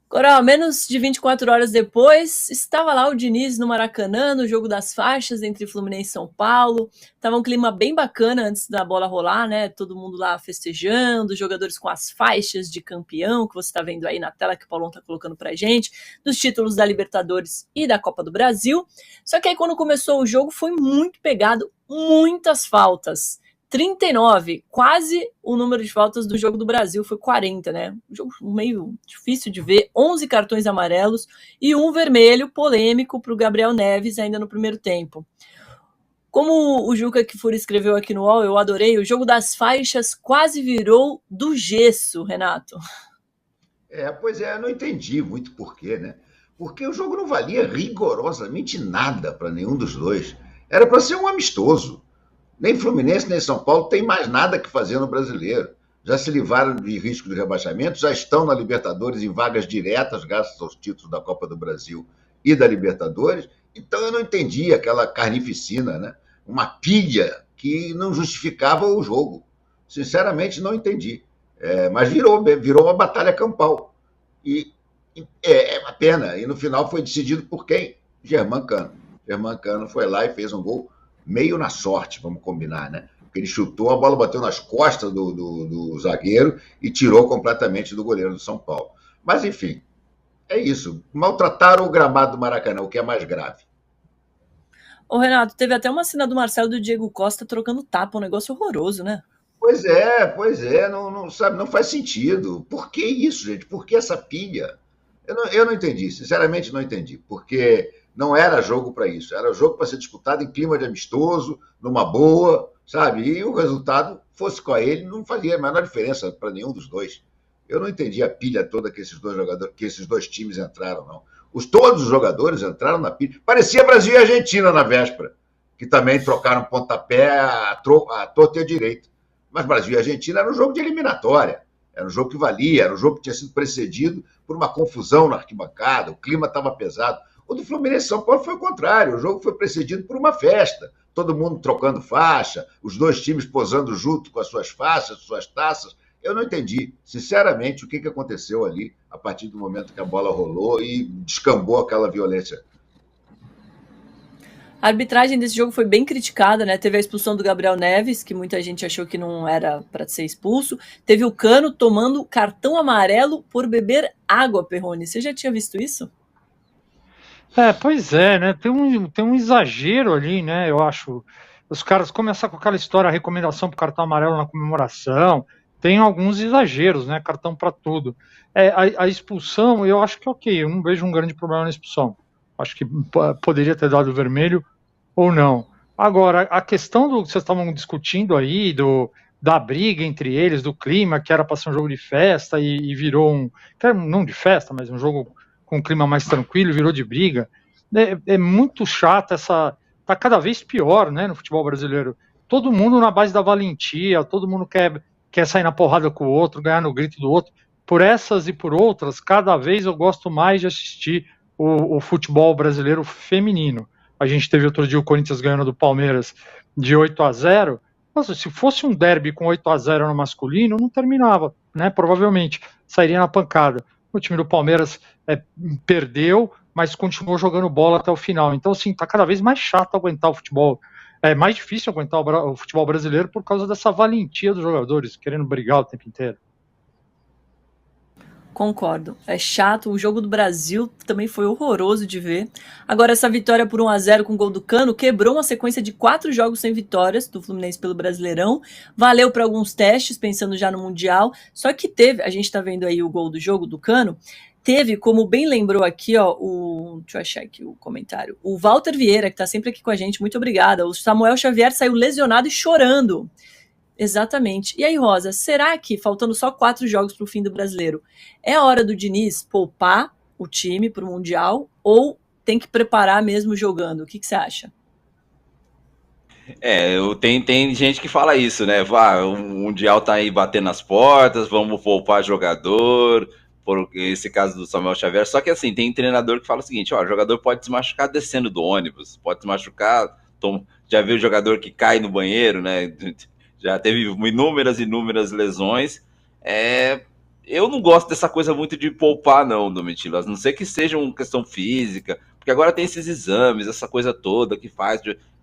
Coral, menos de 24 horas depois, estava lá o Diniz no Maracanã, no jogo das faixas entre Fluminense e São Paulo. Tava um clima bem bacana antes da bola rolar, né? Todo mundo lá festejando, jogadores com as faixas de campeão, que você está vendo aí na tela que o Paulão tá colocando pra gente, dos títulos da Libertadores e da Copa do Brasil. Só que aí quando começou o jogo foi muito pegado, muitas faltas. 39, quase o número de faltas do jogo do Brasil, foi 40, né? Um jogo meio difícil de ver, 11 cartões amarelos e um vermelho polêmico para o Gabriel Neves ainda no primeiro tempo. Como o Juca Kfouri escreveu aqui no UOL, eu adorei, o jogo das faixas quase virou do gesso, Renato. Pois é, eu não entendi muito porquê, né? Porque o jogo não valia rigorosamente nada para nenhum dos dois. Era para ser um amistoso. Nem Fluminense, nem São Paulo tem mais nada que fazer no Brasileiro. Já se livraram de risco de rebaixamento, já estão na Libertadores em vagas diretas, graças aos títulos da Copa do Brasil e da Libertadores. Então eu não entendi aquela carnificina, né? Uma pilha que não justificava o jogo. Sinceramente, não entendi. Mas virou uma batalha campal. E é uma pena. E no final foi decidido por quem? Germán Cano. Germán Cano foi lá e fez um gol meio na sorte, vamos combinar, né? Porque ele chutou, a bola bateu nas costas do zagueiro e tirou completamente do goleiro do São Paulo. Mas, enfim, é isso. Maltrataram o gramado do Maracanã, o que é mais grave. Ô Renato, teve até uma cena do Marcelo e do Diego Costa trocando tapa, um negócio horroroso, né? Pois é, não, sabe, não faz sentido. Por que isso, gente? Por que essa pilha? Eu não entendi, sinceramente não entendi, porque não era jogo para isso, era jogo para ser disputado em clima de amistoso, numa boa, sabe? E o resultado fosse com ele, não fazia a menor diferença para nenhum dos dois. Eu não entendi a pilha toda que esses dois jogadores, que esses dois times entraram, não. Todos os jogadores entraram na pilha. Parecia Brasil e Argentina na véspera, que também trocaram pontapé à torta e à direita. Mas Brasil e Argentina era um jogo de eliminatória. Era um jogo que valia, era um jogo que tinha sido precedido por uma confusão na arquibancada, o clima estava pesado. O do Fluminense e São Paulo foi o contrário, o jogo foi precedido por uma festa, todo mundo trocando faixa, os dois times posando junto com as suas faixas, suas taças. Eu não entendi, sinceramente, o que aconteceu ali a partir do momento que a bola rolou e descambou aquela violência. A arbitragem desse jogo foi bem criticada, né? Teve a expulsão do Gabriel Neves, que muita gente achou que não era para ser expulso. Teve o Cano tomando cartão amarelo por beber água, Perrone. Você já tinha visto isso? Pois é, né? Tem um exagero ali, né? Eu acho. Os caras começam com aquela história, a recomendação para cartão amarelo na comemoração. Tem alguns exageros, né? Cartão para tudo. A expulsão, eu acho que ok. Eu não vejo um grande problema na expulsão. Acho que poderia ter dado vermelho ou não. Agora, a questão do que vocês estavam discutindo aí, da briga entre eles, do clima, que era para ser um jogo de festa e virou não de festa, mas um jogo com um clima mais tranquilo, virou de briga. É muito chato tá cada vez pior, né, no futebol brasileiro. Todo mundo na base da valentia, todo mundo quer sair na porrada com o outro, ganhar no grito do outro. Por essas e por outras, cada vez eu gosto mais de assistir o futebol brasileiro feminino. A gente teve outro dia o Corinthians ganhando do Palmeiras de 8-0. Nossa, se fosse um derby com 8-0 no masculino, não terminava, né? Provavelmente sairia na pancada. O time do Palmeiras perdeu, mas continuou jogando bola até o final. Então, assim, tá cada vez mais chato aguentar o futebol. É mais difícil aguentar o futebol brasileiro por causa dessa valentia dos jogadores, querendo brigar o tempo inteiro. Concordo. É chato. O jogo do Brasil também foi horroroso de ver. Agora, essa vitória por 1-0 com o gol do Cano quebrou uma sequência de 4 jogos sem vitórias do Fluminense pelo Brasileirão. Valeu para alguns testes, pensando já no Mundial. Só que teve, a gente está vendo aí o gol do jogo do Cano, teve, como bem lembrou aqui, ó, deixa eu achar aqui o comentário, o Walter Vieira, que está sempre aqui com a gente, muito obrigada. O Samuel Xavier saiu lesionado e chorando. Exatamente. E aí, Rosa, será que, faltando só 4 jogos para o fim do Brasileiro, é a hora do Diniz poupar o time para o Mundial ou tem que preparar mesmo jogando? O que você acha? Tem gente que fala isso, né? O Mundial tá aí batendo nas portas, vamos poupar jogador, por esse caso do Samuel Xavier. Só que assim, tem treinador que fala o seguinte, o jogador pode se machucar descendo do ônibus, pode se machucar, já viu o jogador que cai no banheiro, né? Já teve inúmeras lesões. eu não gosto dessa coisa muito de poupar, não, Domitila. A não ser que seja uma questão física, porque agora tem esses exames, essa coisa toda que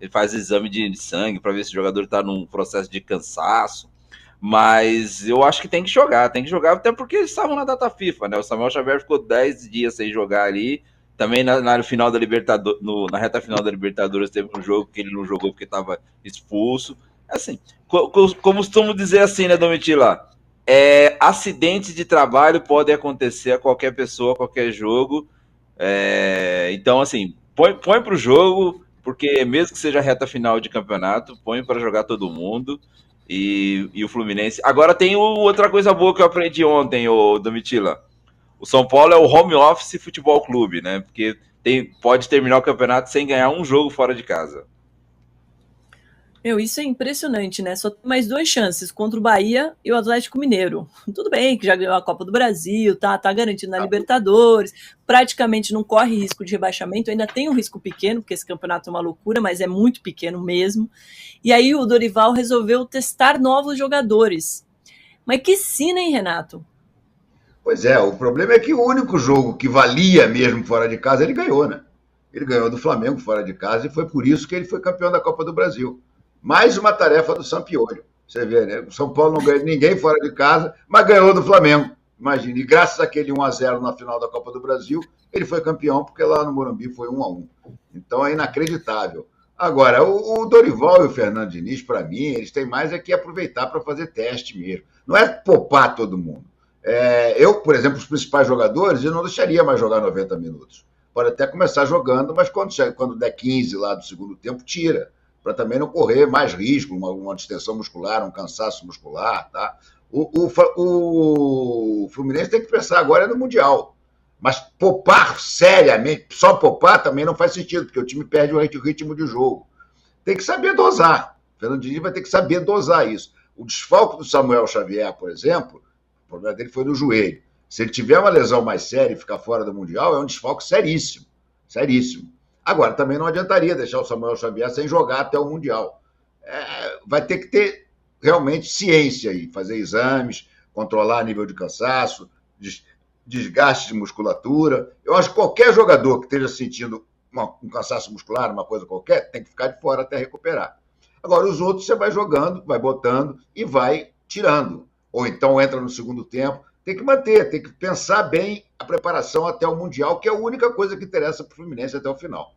ele faz exame de sangue para ver se o jogador está num processo de cansaço. Mas eu acho que tem que jogar, até porque eles estavam na data FIFA, né? O Samuel Xavier ficou 10 dias sem jogar ali. Também na final da Libertadores, na reta final da Libertadores teve um jogo que ele não jogou porque estava expulso. Assim, como costumo dizer assim, né, Domitila? Acidentes de trabalho podem acontecer a qualquer pessoa, a qualquer jogo. Então, assim, põe para o jogo, porque mesmo que seja reta final de campeonato, põe para jogar todo mundo. E o Fluminense. Agora tem outra coisa boa que eu aprendi ontem, Domitila. O São Paulo é o home office futebol clube, né? Porque pode terminar o campeonato sem ganhar um jogo fora de casa. Isso é impressionante, né? Só tem mais 2 chances, contra o Bahia e o Atlético Mineiro. Tudo bem que já ganhou a Copa do Brasil, tá garantido na Libertadores, praticamente não corre risco de rebaixamento, ainda tem um risco pequeno, porque esse campeonato é uma loucura, mas é muito pequeno mesmo. E aí o Dorival resolveu testar novos jogadores. Mas que sina, hein, Renato? Pois é, o problema é que o único jogo que valia mesmo fora de casa, ele ganhou, né? Ele ganhou do Flamengo fora de casa e foi por isso que ele foi campeão da Copa do Brasil. Mais uma tarefa do Sampaoli. Você vê, né? O São Paulo não ganhou ninguém fora de casa, mas ganhou do Flamengo. Imagina. E graças àquele 1-0 na final da Copa do Brasil, ele foi campeão, porque lá no Morumbi foi 1-1. Então é inacreditável. Agora, o Dorival e o Fernando Diniz, para mim, eles têm mais que aproveitar para fazer teste mesmo. Não é poupar todo mundo. Eu, por exemplo, os principais jogadores, eu não deixaria mais jogar 90 minutos. Pode até começar jogando, mas quando der 15 lá do segundo tempo, tira. Para também não correr mais risco, uma distensão muscular, um cansaço muscular, tá? O Fluminense tem que pensar agora no Mundial. Mas poupar seriamente, só poupar também não faz sentido, porque o time perde o ritmo de jogo. Tem que saber dosar. O Fernando Diniz vai ter que saber dosar isso. O desfalque do Samuel Xavier, por exemplo, o problema dele foi no joelho. Se ele tiver uma lesão mais séria e ficar fora do Mundial, é um desfalque seríssimo. Seríssimo. Agora, também não adiantaria deixar o Samuel Xavier sem jogar até o Mundial. Vai ter que ter realmente ciência aí, fazer exames, controlar nível de cansaço, desgaste de musculatura. Eu acho que qualquer jogador que esteja sentindo um cansaço muscular, uma coisa qualquer, tem que ficar de fora até recuperar. Agora, os outros você vai jogando, vai botando e vai tirando. Ou então entra no segundo tempo. Tem que manter, tem que pensar bem a preparação até o Mundial, que é a única coisa que interessa para o Fluminense até o final.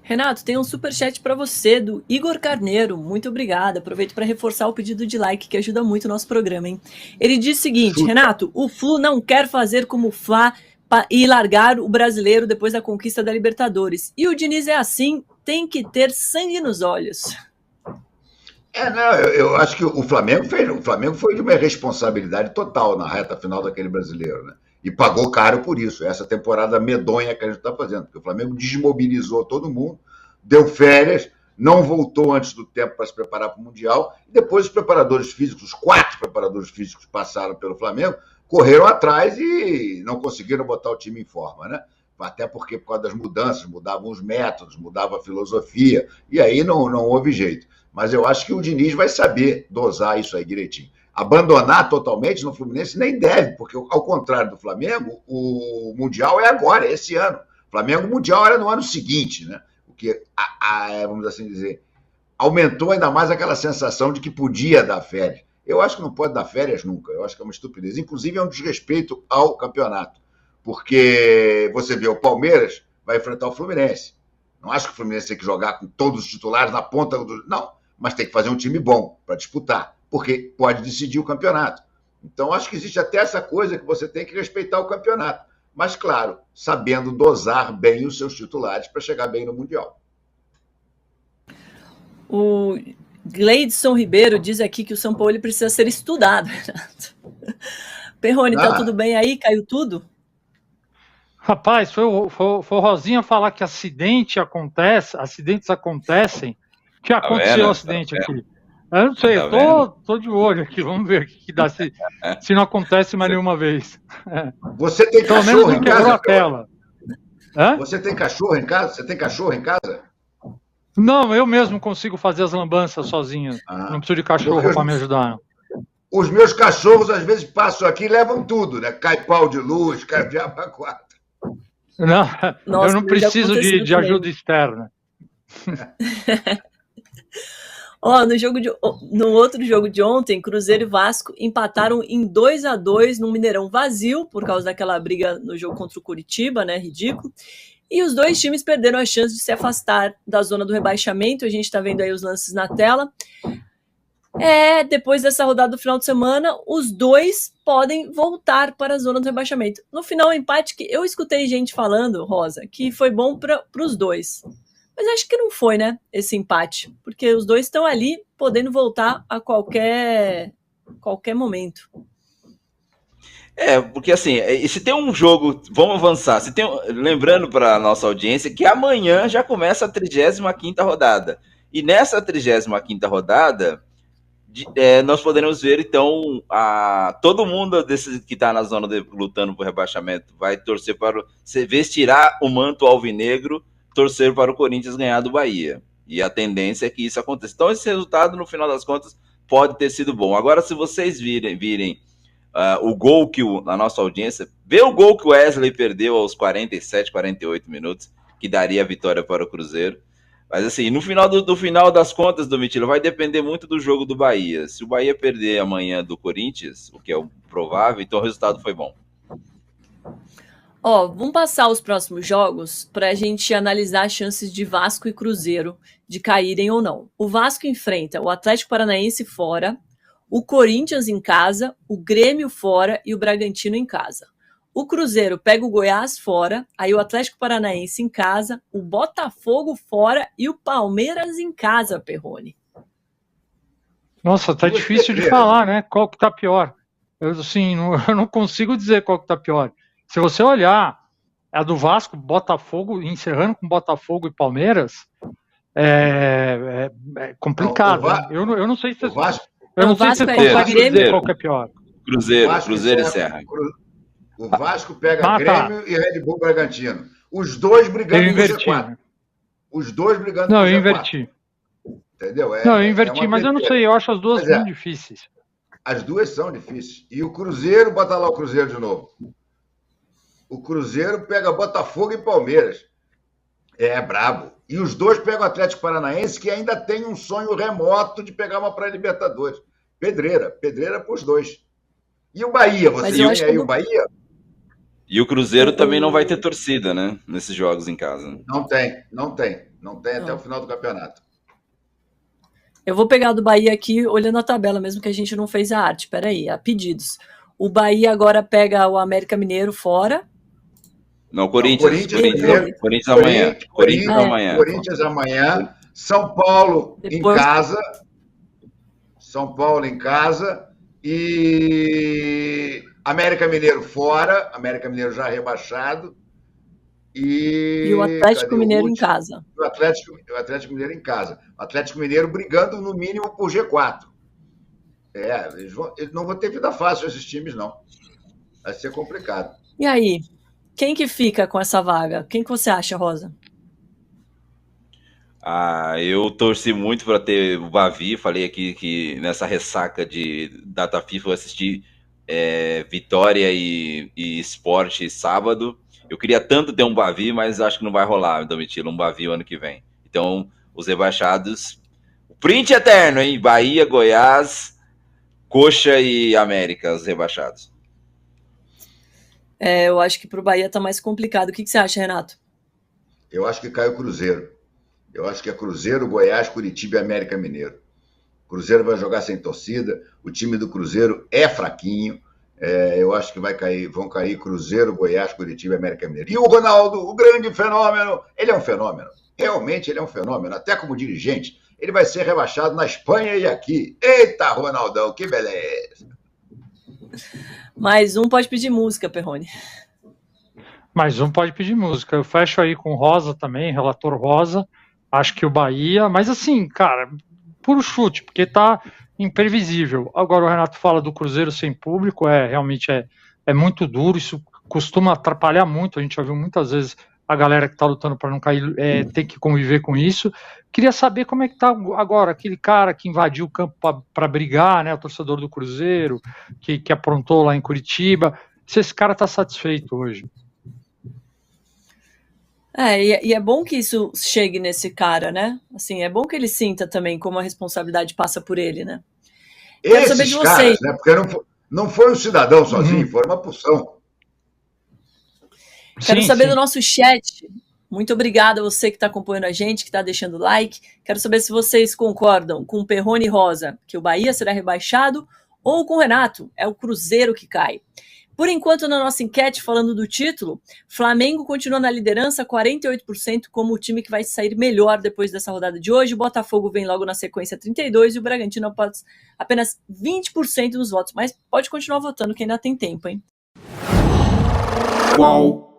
Renato, tem um superchat para você, do Igor Carneiro. Muito obrigada. Aproveito para reforçar o pedido de like, que ajuda muito o nosso programa, hein? Ele diz o seguinte: Renato, o Flu não quer fazer como o Fla e largar o brasileiro depois da conquista da Libertadores. E o Diniz é assim, tem que ter sangue nos olhos. Eu acho que o Flamengo foi de uma irresponsabilidade total na reta final daquele brasileiro, né? E pagou caro por isso, essa temporada medonha que a gente está fazendo, porque o Flamengo desmobilizou todo mundo, deu férias, não voltou antes do tempo para se preparar para o Mundial, e depois os preparadores físicos, os 4 preparadores físicos que passaram pelo Flamengo, correram atrás e não conseguiram botar o time em forma, né? Até porque, por causa das mudanças, mudavam os métodos, mudava a filosofia, e aí não houve jeito. Mas eu acho que o Diniz vai saber dosar isso aí direitinho. Abandonar totalmente no Fluminense nem deve, porque, ao contrário do Flamengo, o Mundial é agora, é esse ano. O Flamengo, o Mundial era no ano seguinte, né? O que, vamos assim dizer, aumentou ainda mais aquela sensação de que podia dar férias. Eu acho que não pode dar férias nunca, eu acho que é uma estupidez. Inclusive, é um desrespeito ao campeonato, porque você vê, o Palmeiras vai enfrentar o Fluminense. Não acho que o Fluminense tem que jogar com todos os titulares na ponta do... Não, mas tem que fazer um time bom para disputar, porque pode decidir o campeonato. Então, acho que existe até essa coisa que você tem que respeitar o campeonato. Mas, claro, sabendo dosar bem os seus titulares para chegar bem no Mundial. O Gleidson Ribeiro diz aqui que o São Paulo precisa ser estudado, Renato. Perrone, tá tudo bem aí? Caiu tudo? Rapaz, foi o Rosinha falar que acidentes acontecem. Que aconteceu acidente aqui. Eu não sei, tô de olho aqui, vamos ver o que dá se não acontece mais nenhuma vez. Você tem cachorro em casa? A tela. Você tem cachorro em casa? Você tem cachorro em casa? Não, eu mesmo consigo fazer as lambanças sozinho. Não preciso de cachorro para me ajudar. Os meus cachorros, às vezes, passam aqui e levam tudo, né? Cai pau de luz, cai diabo quatro. Não, Nossa, eu não preciso de ajuda externa. No outro jogo de ontem, Cruzeiro e Vasco empataram em 2-2 num Mineirão vazio, por causa daquela briga no jogo contra o Curitiba, né? Ridículo. E os dois times perderam a chance de se afastar da zona do rebaixamento. A gente está vendo aí os lances na tela. Depois dessa rodada do final de semana, os dois podem voltar para a zona do rebaixamento. No final, o empate que eu escutei gente falando, Rosa, que foi bom para os dois. Mas acho que não foi, né, esse empate. Porque os dois estão ali podendo voltar a qualquer momento. Porque assim, se tem um jogo, vamos avançar, lembrando para a nossa audiência que amanhã já começa a 35ª rodada. E nessa 35ª rodada, nós poderemos ver, então, todo mundo desses que está na zona lutando por rebaixamento vai torcer vestirá o manto alvinegro, torcer para o Corinthians ganhar do Bahia. E a tendência é que isso aconteça. Então, esse resultado, no final das contas, pode ter sido bom. Agora, se vocês virem o gol a nossa audiência, vê o gol que o Wesley perdeu aos 47, 48 minutos, que daria a vitória para o Cruzeiro. Mas assim, no final das contas, Domitila, vai depender muito do jogo do Bahia. Se o Bahia perder amanhã do Corinthians, o que é o provável, então o resultado foi bom. Vamos passar os próximos jogos para a gente analisar as chances de Vasco e Cruzeiro de caírem ou não. O Vasco enfrenta o Atlético Paranaense fora, o Corinthians em casa, o Grêmio fora e o Bragantino em casa. O Cruzeiro pega o Goiás fora, aí o Atlético Paranaense em casa, o Botafogo fora e o Palmeiras em casa, Perrone. Nossa, tá difícil de falar, né? Qual que tá pior? Eu não consigo dizer qual que tá pior. Se você olhar a do Vasco, Botafogo, encerrando com Botafogo e Palmeiras, é complicado. Não, eu não sei se o Vasco, eu não sei se você consegue dizer qual que é pior. Cruzeiro e Serra. O Vasco pega Grêmio e Red Bull Bragantino. Os dois brigando no G4. Os dois brigando no G4. Não, eu inverti. Entendeu? Eu inverti, mas eu não sei, eu acho as duas muito difíceis. As duas são difíceis. E o Cruzeiro, bota lá o Cruzeiro de novo. O Cruzeiro pega Botafogo e Palmeiras. É brabo. E os dois pegam o Atlético Paranaense, que ainda tem um sonho remoto de pegar uma pré-Libertadores. Pedreira para os dois. E o Bahia? Você tem aí o Bahia? E o Cruzeiro também não vai ter torcida, né? Nesses jogos em casa. Não tem até o final do campeonato. Eu vou pegar do Bahia aqui, olhando a tabela, mesmo que a gente não fez a arte. Peraí, há pedidos. O Bahia agora pega o América Mineiro fora. Não, Corinthians amanhã. Corinthians amanhã. São Paulo em casa. São Paulo em casa. E América Mineiro fora. América Mineiro já rebaixado. E o Atlético Mineiro em casa. O Atlético Mineiro em casa. O Atlético Mineiro brigando no mínimo por G4. Eles não vão ter vida fácil, esses times, não. Vai ser complicado. E aí? Quem que fica com essa vaga? Quem que você acha, Rosa? Eu torci muito para ter o Bavi. Falei aqui que nessa ressaca de data FIFA eu assisti Vitória e Sport sábado. Eu queria tanto ter um Bavi, mas acho que não vai rolar, Domitila, um Bavi o ano que vem. Então, os rebaixados... O print eterno, hein? Bahia, Goiás, Coxa e América, os rebaixados. Eu acho que para o Bahia tá mais complicado. O que você acha, Renato? Eu acho que cai o Cruzeiro. Eu acho que é Cruzeiro, Goiás, Curitiba e América Mineiro. O Cruzeiro vai jogar sem torcida. O time do Cruzeiro é fraquinho. Eu acho que vão cair Cruzeiro, Goiás, Curitiba e América Mineiro. E o Ronaldo, o grande fenômeno, ele é um fenômeno. Realmente ele é um fenômeno. Até como dirigente, ele vai ser rebaixado na Espanha e aqui. Eita, Ronaldão, que beleza! Mais um pode pedir música, Perrone. Mais um pode pedir música. Eu fecho aí com Rosa também, relator Rosa. Acho que o Bahia, mas assim, cara, puro chute, porque tá imprevisível. Agora o Renato fala do Cruzeiro sem público, realmente é muito duro, isso costuma atrapalhar muito, a gente já viu muitas vezes a galera que está lutando para não cair tem que conviver com isso. Queria saber como é que está agora aquele cara que invadiu o campo para brigar, né, o torcedor do Cruzeiro, que aprontou lá em Curitiba, se esse cara está satisfeito hoje. E é bom que isso chegue nesse cara, né? Assim, é bom que ele sinta também como a responsabilidade passa por ele, né? Quero saber de vocês. Caras, né? Porque não foi um cidadão sozinho, foi uma porção. Quero saber do nosso chat. Muito obrigada a você que está acompanhando a gente, que está deixando like. Quero saber se vocês concordam com o Perrone Rosa, que o Bahia será rebaixado, ou com o Renato, é o Cruzeiro que cai. Por enquanto, na nossa enquete, falando do título, Flamengo continua na liderança, 48%, como o time que vai sair melhor depois dessa rodada de hoje. O Botafogo vem logo na sequência, 32%, e o Bragantino apenas 20% dos votos. Mas pode continuar votando, que ainda tem tempo, hein? Qual